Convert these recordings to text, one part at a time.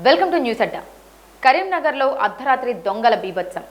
Welcome to news అడ్డా. కరీంనగర్లో అర్ధరాత్రి దొంగల బీభత్సం.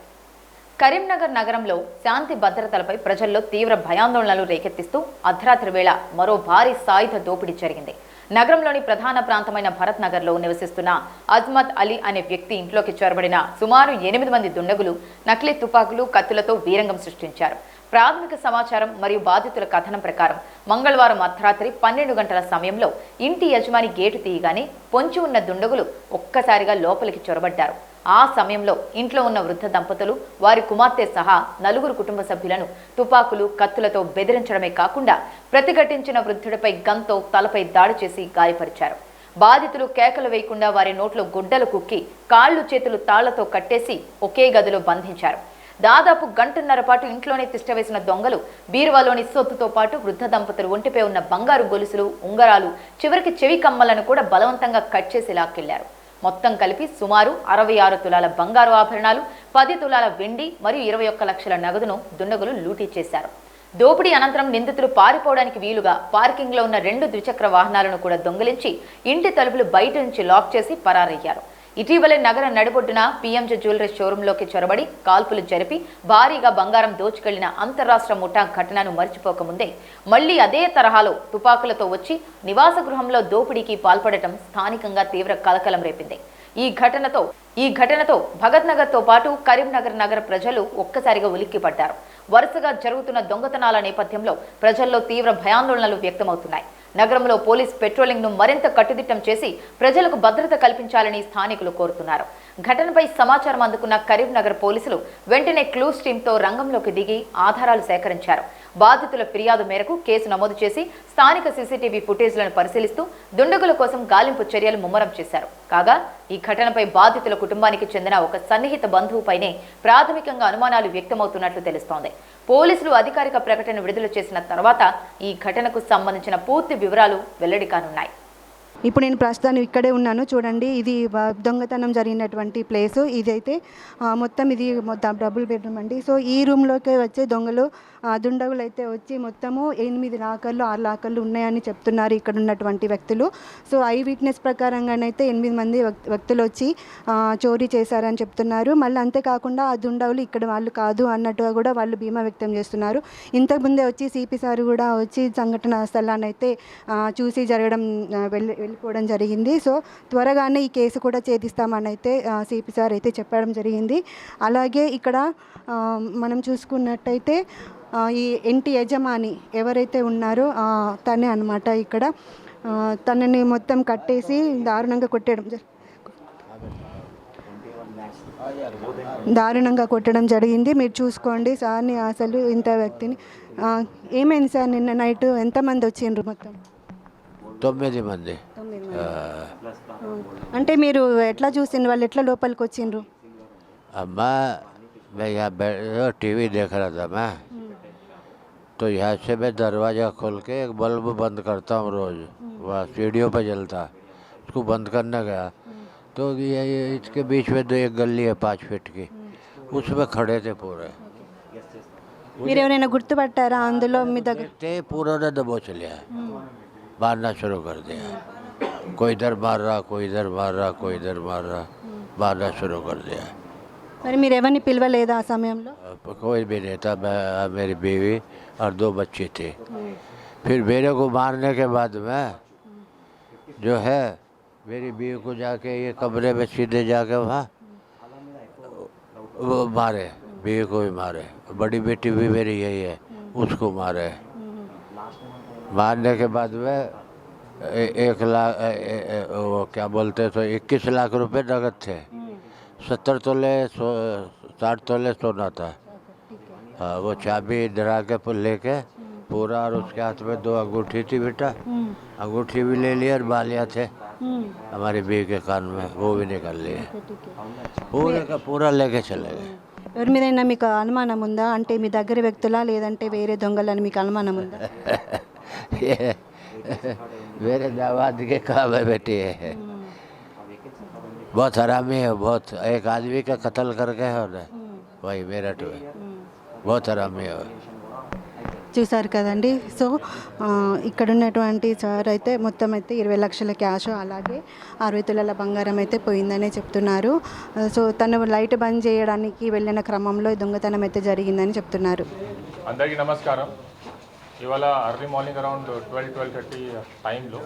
కరీంనగర్ నగరంలో శాంతి భద్రతలపై ప్రజల్లో తీవ్ర భయాందోళనలు రేకెత్తిస్తూ అర్ధరాత్రి వేళ మరో భారీ సాయుధ దోపిడీ జరిగింది. నగరంలోని ప్రధాన ప్రాంతమైన భరత్ నగర్లో నివసిస్తున్న అజ్మత్ అలీ అనే వ్యక్తి ఇంట్లోకి చొరబడిన సుమారు 8 మంది దుండగులు నకిలీ తుపాకులు, కత్తులతో వీరంగం సృష్టించారు. ప్రాథమిక సమాచారం మరియు బాధితుల కథనం ప్రకారం మంగళవారం అర్ధరాత్రి 12 గంటల సమయంలో ఇంటి యజమాని గేటు తీయగానే పొంచి ఉన్న దుండగులు ఒక్కసారిగా లోపలికి చొరబడ్డారు. ఆ సమయంలో ఇంట్లో ఉన్న వృద్ధ దంపతులు, వారి కుమార్తె సహా 4 కుటుంబ సభ్యులను తుపాకులు, కత్తులతో బెదిరించడమే కాకుండా ప్రతిఘటించిన వృద్ధుడిపై గన్తో తలపై దాడి చేసి గాయపరిచారు. బాధితులు కేకలు వేయకుండా వారి నోట్లో గుడ్డలు కుక్కి కాళ్లు చేతులు తాళ్లతో కట్టేసి ఒకే గదిలో బంధించారు. దాదాపు గంటన్నర పాటు ఇంట్లోనే తిష్టవేసిన దొంగలు బీరువాలోని సొత్తుతో పాటు వృద్ధ దంపతులు ఒంటిపై ఉన్న బంగారు గొలుసులు, ఉంగరాలు, చివరికి చెవి కమ్మలను కూడా బలవంతంగా కట్ చేసి లాక్కెళ్లారు. మొత్తం కలిపి సుమారు 66 తులాల బంగారు ఆభరణాలు, 10 తులాల వెండి మరియు 21 లక్షల నగదును దుండగులు లూటీ చేశారు. దోపిడీ అనంతరం నిందితులు పారిపోవడానికి వీలుగా పార్కింగ్లో ఉన్న 2 ద్విచక్ర వాహనాలను కూడా దొంగిలించి ఇంటి తలుపులు బయట నుంచి లాక్ చేసి పరారయ్యారు. ఇటీవలే నగర నడిబొడ్డున పిఎంజే జ్యువెలరీ షోరూంలోకి చొరబడి కాల్పులు జరిపి భారీగా బంగారం దోచుకెళ్లిన అంతర్రాష్ట్ర ముఠా ఘటనను మర్చిపోకముందే మళ్లీ అదే తరహాలో తుపాకులతో వచ్చి నివాస గృహంలో దోపిడీకి పాల్పడటం స్థానికంగా తీవ్ర కలకలం రేపింది. ఈ ఘటనతో భగత్ నగర్తో పాటు కరీంనగర్ నగర ప్రజలు ఒక్కసారిగా ఉలిక్కిపడ్డారు. వరుసగా జరుగుతున్న దొంగతనాల నేపథ్యంలో ప్రజల్లో తీవ్ర భయాందోళనలు వ్యక్తమవుతున్నాయి. నగరంలో పోలీస్ పెట్రోలింగ్ ను మరింత కట్టుదిట్టం చేసి ప్రజలకు భద్రత కల్పించాలని స్థానికులు కోరుతున్నారు. ఘటనపై సమాచారం అందుకున్న కరీంనగర్ పోలీసులు వెంటనే క్లూస్ టీంతో రంగంలోకి దిగి ఆధారాలు సేకరించారు. బాధితుల ఫిర్యాదు మేరకు కేసు నమోదు చేసి స్థానిక సీసీటీవీ ఫుటేజ్లను పరిశీలిస్తూ దుండగుల కోసం గాలింపు చర్యలు ముమ్మరం చేశారు. కాగా ఈ ఘటనపై బాధితుల కుటుంబానికి చెందిన ఒక సన్నిహిత బంధువుపైనే ప్రాథమికంగా అనుమానాలు వ్యక్తమవుతున్నట్లు తెలుస్తోంది. పోలీసులు అధికారిక ప్రకటన విడుదల చేసిన తర్వాత ఈ ఘటనకు సంబంధించిన పూర్తి వివరాలు వెల్లడి కానున్నాయి. ఇప్పుడు నేను ప్రస్తుతాన్ని ఇక్కడే ఉన్నాను. చూడండి, ఇది దొంగతనం జరిగినటువంటి ప్లేసు. ఇదైతే మొత్తం ఇది డబుల్ బెడ్రూమ్ అండి. సో ఈ రూమ్లోకి వచ్చే దుండగులు అయితే వచ్చి మొత్తము 8 లాకర్లు 6 లాకర్లు ఉన్నాయని చెప్తున్నారు ఇక్కడ ఉన్నటువంటి వ్యక్తులు. సో ఐ విట్నెస్ ప్రకారంగానైతే 8 మంది వ్యక్తులు వచ్చి చోరీ చేశారని చెప్తున్నారు. మళ్ళీ అంతేకాకుండా ఆ దుండగులు ఇక్కడ వాళ్ళు కాదు అన్నట్టుగా కూడా వాళ్ళు ధీమా వ్యక్తం చేస్తున్నారు. ఇంతకుముందే వచ్చి సిపి సార్ కూడా వచ్చి సంఘటన స్థలాన్ని అయితే చూసి జరగడం వెళ్ళిపోవడం జరిగింది. సో త్వరగానే ఈ కేసు కూడా ఛేదిస్తామని అయితే సిపి సార్ అయితే చెప్పడం జరిగింది. అలాగే ఇక్కడ మనం చూసుకున్నట్టయితే ఈ ఇంటి యజమాని ఎవరైతే ఉన్నారో తనే అన్నమాట. ఇక్కడ తనని మొత్తం కట్టేసి దారుణంగా కొట్టడం జరిగింది. మీరు చూసుకోండి సార్ని, అసలు ఇంత వ్యక్తిని. ఏమైంది సార్, నిన్న నైట్ ఎంతమంది వచ్చిండ్రు? మొత్తం 9 మంది. అంటే మీరు ఎట్లా చూసిండ్రు, వాళ్ళు ఎట్లా లోపలికి వచ్చిండ్రు? अम्मा मैं यहाँ टीवी देख रहा था मैं, तो यहाँ से मैं दरवाज़ा खोल के एक बल्ब बंद करता हूँ रोज़, वह सीढ़ियों पर जलता, उसको बंद करने गया तो ये इसके बीच में एक गली है 5 फीट की, उसमें खड़े थे पूरे. మీరు ఎవరైనా గుర్తుపట్టారా అందులో మీ దగ్గర? पूरा ने दबोच लिया, मारना शुरू कर दिया. कोई इधर मार रहा, कोई इधर मार रहा, कोई इधर मार रहा, मारना शुरू कर दिया. మరి మీరు ఎవరిని పిలవలేదా ఆ సమయంలో? कोई भी नहीं था, मैं मेरी बीवी और 2 बच्चे थे. फिर मेरे को मारने के बाद में जो है मेरी बीवी को जाके ये कमरे में सीधे जाके वहाँ वो मारे, बीवी को भी मारे, बड़ी बेटी भी मेरी यही है, उसको मारे. मारने के बाद में 1 लाख वो क्या बोलते तो 21 लाख रुपए नगद थे. 70 तोले 60 तोले सोना था. हाँ, वो चाबी डरा के लेके पूरा, और उसके हाथ में 2 अंगूठी थी बेटा, अंगूठी भी ले ली और बालियाँ थे हमारी बीवी के कान में, वो भी निकाल लिए. पूरे का पूरा लेके चले गए. ఎవరి మీదైనా మీకు అనుమానం ఉందా? అంటే మీ దగ్గర వ్యక్తులా లేదంటే వేరే దొంగలని మీకు అనుమానం ఉందా? मेरे दामाद के काम है बेटी है, बहुत हरामी है, बहुत. एक आदमी का कत्ल करके है उन्हें, वही मेरठ में, बहुत हरामी है. చూసారు కదండి. సో ఇక్కడ ఉన్నటువంటి సార్ అయితే మొత్తం అయితే 20 లక్షల క్యాష్ అలాగే 60 తులాల బంగారం అయితే పోయిందనే చెప్తున్నారు. సో తను లైట్ బంద్ చేయడానికి వెళ్ళిన క్రమంలో ఈ దొంగతనం అయితే జరిగిందని చెప్తున్నారు. అందరికీ నమస్కారం. ఇవాళ అర్లీ మార్నింగ్ అరౌండ్ 12-12:30 టైంలో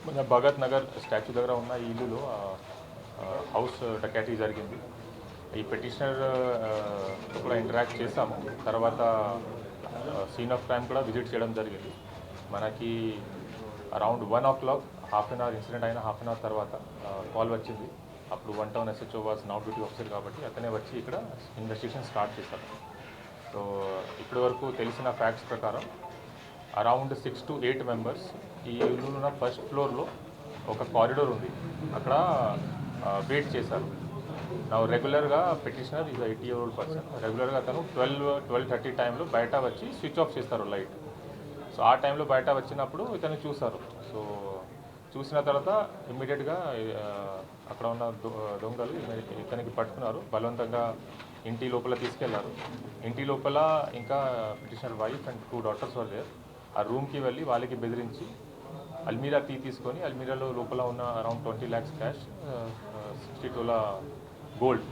మన భగత్ నగర్ స్టాచ్యూ దగ్గర ఉన్న ఈ ఇల్లులో హౌస్ డకాటీ జరిగింది. ఈ పెటిషనర్ కూడా ఇంటరాక్ట్ చేసాము. తర్వాత సీన్ ఆఫ్ క్రైమ్ కూడా విజిట్ చేయడం జరిగింది. మనకి around 1 o'clock half an hour incident అయిన హాఫ్ అన్ అవర్ తర్వాత కాల్ వచ్చింది. అప్పుడు 1 town SHO was not duty officer కాబట్టి అతనే వచ్చి ఇక్కడ ఇన్వెస్టిగేషన్ స్టార్ట్ చేశారు. సో ఇప్పటి వరకు తెలిసిన ఫ్యాక్ట్స్ ప్రకారం అరౌండ్ 6 to 8 మెంబర్స్ ఈ ఇల్లు ఉన్న ఫస్ట్ ఫ్లోర్లో ఒక కారిడోర్ ఉంది, అక్కడ వెయిట్ చేశారు. నా రెగ్యులర్గా పెటిషనర్ ఈజ్ 80-year-old పర్సన్. రెగ్యులర్గా అతను 12-12:30 టైంలో బయట వచ్చి స్విచ్ ఆఫ్ చేస్తారు లైట్. సో ఆ టైంలో బయట వచ్చినప్పుడు ఇతను చూశారు. సో చూసిన తర్వాత ఇమ్మీడియట్గా అక్కడ ఉన్న దొంగలు ఇతనికి పట్టుకున్నారు, బలవంతంగా ఇంటి లోపల తీసుకెళ్లారు. ఇంటి లోపల ఇంకా petitioner wife and 2 daughters were there. ఆ రూమ్కి వెళ్ళి వాళ్ళకి బెదిరించి అల్మీరా తీసుకొని అల్మీరాలో లోపల ఉన్న అరౌండ్ 20 lakhs క్యాష్, 60 తులా గోల్డ్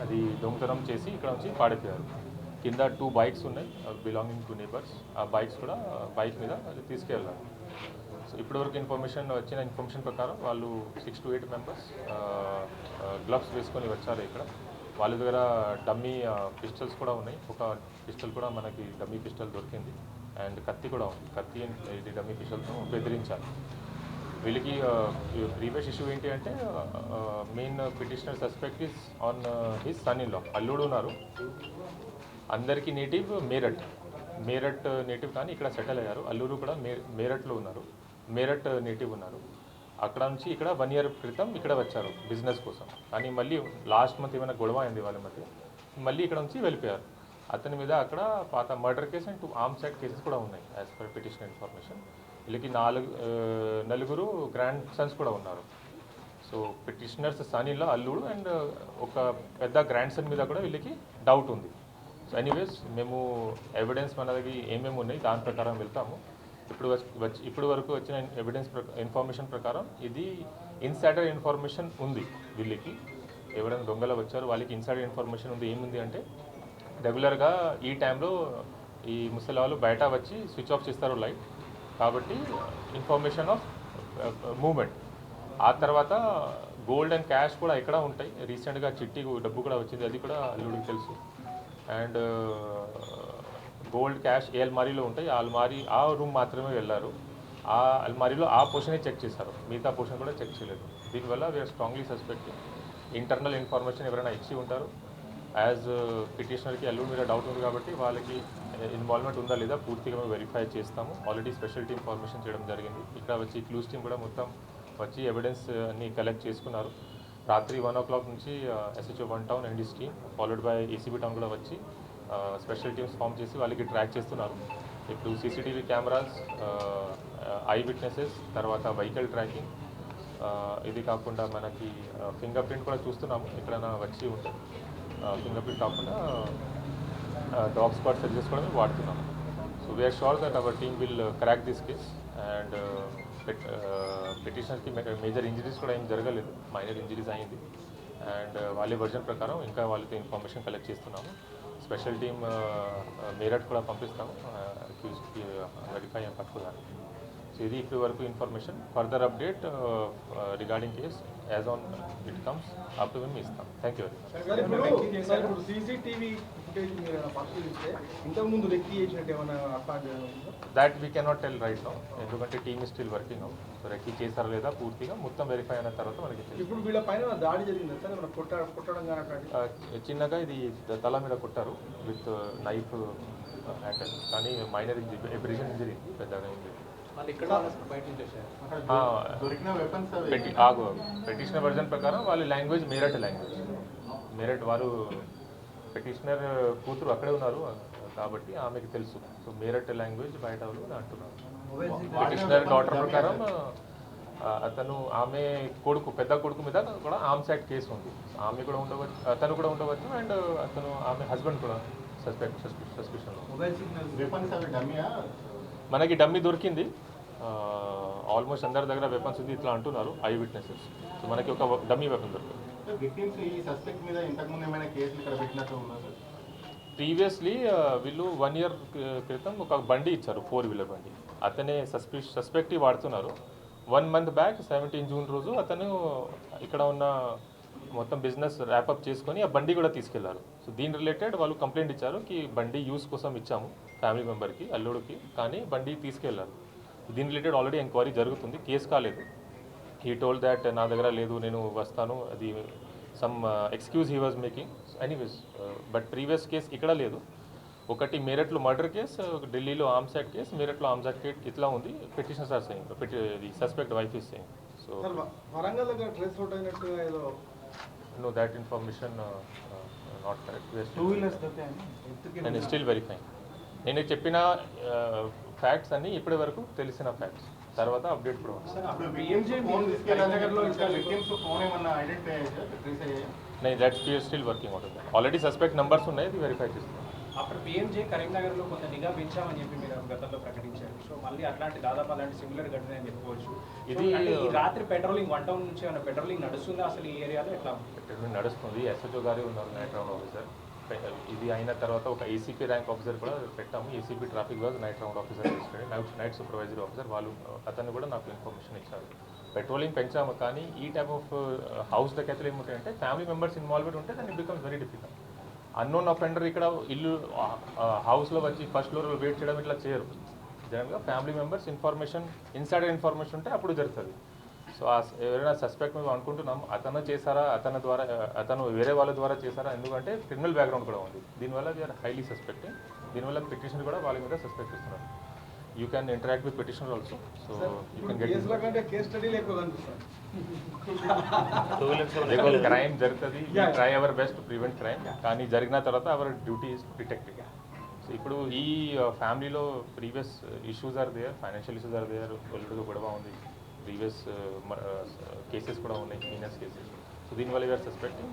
అది దొంగతనం చేసి ఇక్కడ నుంచి పాడిపోయారు. కింద 2 bikes ఉన్నాయి బిలాంగింగ్ టు నేబర్స్. ఆ బైక్స్ కూడా బైక్ మీద అది తీసుకెళ్ళారు. సో ఇప్పటివరకు వచ్చిన ఇన్ఫర్మేషన్ ప్రకారం వాళ్ళు 6 to 8 మెంబర్స్ గ్లవ్స్ వేసుకొని వచ్చారు. ఇక్కడ వాళ్ళ దగ్గర డమ్మీ పిస్టల్స్ కూడా ఉన్నాయి. ఒక పిస్టల్ కూడా మనకి డమ్మీ పిస్టల్ దొరికింది అండ్ కత్తి కూడా ఉంది. కత్తి ఇది డమ్మీ పిస్టల్తో బెదిరించారు. వీళ్ళకి ప్రీవియస్ ఇష్యూ ఏంటి అంటే main petitioner suspect is on his son in law. అల్లుడు ఉన్నారు, అందరికీ నేటివ్ మేరట్ నేటివ్ కానీ ఇక్కడ సెటిల్ అయ్యారు. అల్లుడు కూడా మేరట్లో ఉన్నారు, మేరట్ నేటివ్ ఉన్నారు. అక్కడ నుంచి ఇక్కడ 1 year క్రితం ఇక్కడ వచ్చారు బిజినెస్ కోసం. కానీ మళ్ళీ లాస్ట్ మంత్ ఏమైనా గొడవ అయింది వాళ్ళ మధ్య, మళ్ళీ ఇక్కడ నుంచి వెళ్ళిపోయారు. అతని మీద అక్కడ పాత murder case and 2 arms act cases కూడా ఉన్నాయి యాజ్ పర్ పిటిషన్ ఇన్ఫర్మేషన్. వీళ్ళకి 4 గ్రాండ్ సన్స్ కూడా ఉన్నారు. So petitioner's son in law అల్లుడు అండ్ ఒక పెద్ద గ్రాండ్ సన్ మీద కూడా వీళ్ళకి డౌట్ ఉంది. సో ఎనీవేస్ మేము ఎవిడెన్స్ మన దగ్గర ఏమేమి ఉన్నాయి దాని ప్రకారం వెళ్తాము. ఇప్పుడు వరకు వచ్చిన ఎవిడెన్స్ ఇన్ఫర్మేషన్ ప్రకారం ఇది ఇన్సైడర్ ఇన్ఫర్మేషన్ ఉంది. వీళ్ళకి ఎవరైనా దొంగలు వచ్చారు వాళ్ళకి ఇన్సైడర్ ఇన్ఫర్మేషన్ ఉంది. ఏముంది అంటే రెగ్యులర్గా ఈ టైంలో ఈ ముసలి వాళ్ళు బయట వచ్చి స్విచ్ ఆఫ్ చేస్తారు లైట్, కాబట్టి ఇన్ఫర్మేషన్ ఆఫ్ మూమెంట్. ఆ తర్వాత గోల్డ్ అండ్ క్యాష్ కూడా ఎక్కడ ఉంటాయి. రీసెంట్గా చిట్టి డబ్బు కూడా వచ్చింది, అది కూడా అల్లుడికి తెలుసు. అండ్ గోల్డ్ క్యాష్ ఏ అల్మారీలో ఉంటాయి, ఆ రూమ్ మాత్రమే వెళ్ళారు. ఆ అల్మారీలో ఆ పోర్షనే చెక్ చేశారు, మిగతా పోర్షన్ కూడా చెక్ చేయలేదు. దీనివల్ల we are strongly suspecting internal information ఎవరైనా ఇచ్చి ఉంటారు. యాజ్ పిటిషనర్కి అల్లుడి మీద డౌట్ ఉంది కాబట్టి వాళ్ళకి ఇన్వాల్వ్మెంట్ ఉందా లేదా పూర్తిగా మేము వెరిఫై చేస్తాము. ఆల్రెడీ స్పెషల్ టీమ్ ఫార్మేషన్ చేయడం జరిగింది. ఇక్కడ వచ్చి క్లూస్ టీమ్ కూడా మొత్తం వచ్చి ఎవిడెన్స్ అన్ని కలెక్ట్ చేసుకున్నారు. రాత్రి 1 o'clock నుంచి SHO 1 town and his team followed by ACB town కూడా వచ్చి స్పెషల్ టీమ్స్ ఫామ్ చేసి వాళ్ళకి ట్రాక్ చేస్తున్నారు. ఇప్పుడు CCTV కెమెరాస్, ఐ విట్నెసెస్, తర్వాత వెహికల్ ట్రాకింగ్, ఇది కాకుండా మనకి ఫింగర్ ప్రింట్ కూడా చూస్తున్నాము. ఎక్కడైనా వచ్చి ఉంటే ఫింగర్ ప్రింట్ కాకుండా డాగ్ స్పాట్ సర్వీసెస్ కూడా మేము వాడుతున్నాము. So we are sure that our team will crack this case. And పిటిషనర్కి మేజర్ ఇంజరీస్ కూడా ఏం జరగలేదు, మైనర్ ఇంజరీస్ అయింది. అండ్ వాళ్ళ వర్జన్ ప్రకారం ఇంకా వాళ్ళతో ఇన్ఫర్మేషన్ కలెక్ట్ చేస్తున్నాము. స్పెషల్ టీమ్ మేరట్ కూడా పంపిస్తాము అక్యూజ్కి వెరిఫై అని పట్టుకోవాలి. సో ఇది ఇప్పటి వరకు information. Further update regarding case as on it comes up to మేము ఇస్తాం. Thank you very much. CCTV footage మీరు పరిశీలిస్తే ఇంతకుముందు రెక్కి చేసినట్టు ఏమైనా that we cannot tell right now, ఎందుకంటే team is still working out. So recce చేశారా లేదా పూర్తిగా మొత్తం వెరిఫై అయిన తర్వాత మనకి ఇప్పుడు వీళ్ళ పైన దాడి జరిగింది సార్, ఏమైనా కొట్టడం కానీ చిన్నగా ఇది తల మీద కొట్టారు విత్ నైఫ్ హ్యాండిల్, కానీ మైనర్ ఇంజరీ, ఎబ్రిషన్ ఇంజరీ పెద్దగా ఇంజరీ. పెటిషనర్ వర్జన్ ప్రకారం వాళ్ళ లాంగ్వేజ్ మేరట్ వారు పెటిషనర్ కూతురు అక్కడే ఉన్నారు కాబట్టి ఆమెకి తెలుసు. సో మేరట్ లాంగ్వేజ్ బయట వాళ్ళు అంటున్నారు. పెటిషనర్ డాటర్ ప్రకారం అతను ఆమె పెద్ద కొడుకు మీద కూడా ఆర్మ్స్ యాక్ట్ కేసు ఉంది. ఆమె కూడా ఉండవచ్చు, అతను కూడా ఉండవచ్చు, అండ్ ఆమె హస్బెండ్ కూడా సస్పిషన్లో మొబైల్ సిగ్నల్ వెపన్స్ అవి డమ్మీయా? మనకి డమ్మీ దొరికింది. ఆల్మోస్ట్ అందరి దగ్గర వెపన్స్ ఉంది ఇట్లా అంటున్నారు ఐ విట్నెసెస్. సో మనకి ఒక డమ్మీ వెపన్ దొరికింది. విక్టిమ్స్ ఈ సస్పెక్ట్ మీద ఇంతకుముందు ఏమైనా కేసులు ఇక్కడ పెట్టినట్టు ఉన్నారు సార్? ప్రీవియస్లీ వీళ్ళు 1 year క్రితం ఒక బండి ఇచ్చారు, 4-wheeler బండి. అతనే సస్పెక్ట్ వాడుతున్నారు. 1 month బ్యాక్ 17 June రోజు అతను ఇక్కడ ఉన్న మొత్తం బిజినెస్ ర్యాపప్ చేసుకొని ఆ బండి కూడా తీసుకెళ్లారు. సో దీని రిలేటెడ్ వాళ్ళు కంప్లైంట్ ఇచ్చారు కి బండి యూస్ కోసం ఇచ్చాము ఫ్యామిలీ మెంబర్కి, అల్లుడికి, కానీ బండి తీసుకెళ్లారు. దీని రిలేటెడ్ ఆల్రెడీ ఎంక్వైరీ జరుగుతుంది, కేసు కాలేదు. హీ టోల్డ్ దాట్ నా దగ్గర లేదు, నేను వస్తాను, అది some excuse he was making. Anyways but previous case ఇక్కడ లేదు. ఒకటి మేరట్లో మర్డర్ కేసు, ఢిల్లీలో ఆర్మ్స్ యాక్ట్ కేసు, మేరట్లో ఆర్మ్స్ యాక్ట్ కేసు ఇట్లా ఉంది. Petitions are saying, the suspect wife is saying. So sir Warangal దగ్గర ట్రేస్ అవుట్ అయినట్టు ఏదో no that information not correct. 2 wheelers దొరికాయని నేను స్టిల్ వెరిఫైయింగ్. నేను చెప్పిన ఫ్యాక్ట్స్ అన్నీ ఇప్పటి వరకు తెలిసిన ఫ్యాక్ట్స్, తర్వాత అప్డేట్ కూడా వస్తుంది. అప్పుడు పిఎంజీ ఫోన్ తీసుకెళ్ళినగర్లో ఇంకా విక్టిమ్స్ ఫోన్ ఏమన్నా ఐడెంటిఫై అయ్యాయా, ట్రేస్ అయ్యాయా? నేను that's still working out. Already suspect numbers ఉన్నాయి, ఇది వెరిఫై చేస్తున్నాను. అప్పుడు పిఎంజే కరీంనగర్లో కొంత నిఘా పెంచామని చెప్పి మీరు గతంలో ప్రకటించారు. సో మళ్ళీ అట్లాంటి దాదాపు అలాంటి సిమిలర్ ఘటన అని చెప్పుకోవచ్చు. ఇది ఈ రాత్రి పెట్రోలింగ్ 1 town నుంచి ఏమైనా పెట్రోలింగ్ నడుస్తుందా అసలు ఈ ఏరియాలో? ఎట్లా నడుస్తుంది. ఎస్హెచ్ఓ గారు ఉన్నారు, నైట్ రౌండ్ ఆఫీసర్. ఇది అయిన తర్వాత ఒక ఏసీపీ ర్యాంక్ ఆఫీసర్ కూడా పెట్టాము. ACP traffic was night round officer night supervisory officer. వాళ్ళు అతను కూడా నాకు ఇన్ఫర్మేషన్ ఇచ్చారు. పెట్రోలింగ్ పెంచాము, కానీ ఈ టైప్ ఆఫ్ హౌస్ డకైతులు ఏముంటాయంటే ఫ్యామిలీ మెంబర్స్ ఇన్వాల్వ్డ్ ఉంటే దాన్ని becomes very difficult. Unknown offender ఇక్కడ ఇల్లు హౌస్లో వచ్చి ఫస్ట్ ఫ్లోర్లో వెయిట్ చేయడం ఇట్లా చేయరు. జనరల్గా family members information, insider information ఉంటే అప్పుడు జరుగుతుంది. సో ఎవరైనా సస్పెక్ట్ మేము అనుకుంటున్నాం అతను చేశారా, అతను వేరే వాళ్ళ ద్వారా చేశారా, ఎందుకంటే క్రిమినల్ బ్యాక్గ్రౌండ్ కూడా ఉంది. దీనివల్ల వీఆర్ హైలీ సస్పెక్టింగ్. దీనివల్ల పిటిషన్ కూడా వాళ్ళ మీద సస్పెక్ట్ ఇస్తున్నారు. You can interact with petitioner also. So you can get కేసుల కంటే కేస్ స్టడీలు ఎక్కువ కనిపిస్తాయి. క్రైమ్ జరుగుతుంది, try our best to prevent crime, కానీ జరిగిన తర్వాత our duty is to detect. So ఇప్పుడు ఈ ఫ్యామిలీలో previous issues are there, financial issues are there, ఒళ్ళుగా గొడవ ఉంది, ప్రీవియస్ కేసెస్ కూడా ఉన్నాయి, హీనస్ కేసెస్. సో దీనివల్ల వీఆర్ సస్పెక్టింగ్.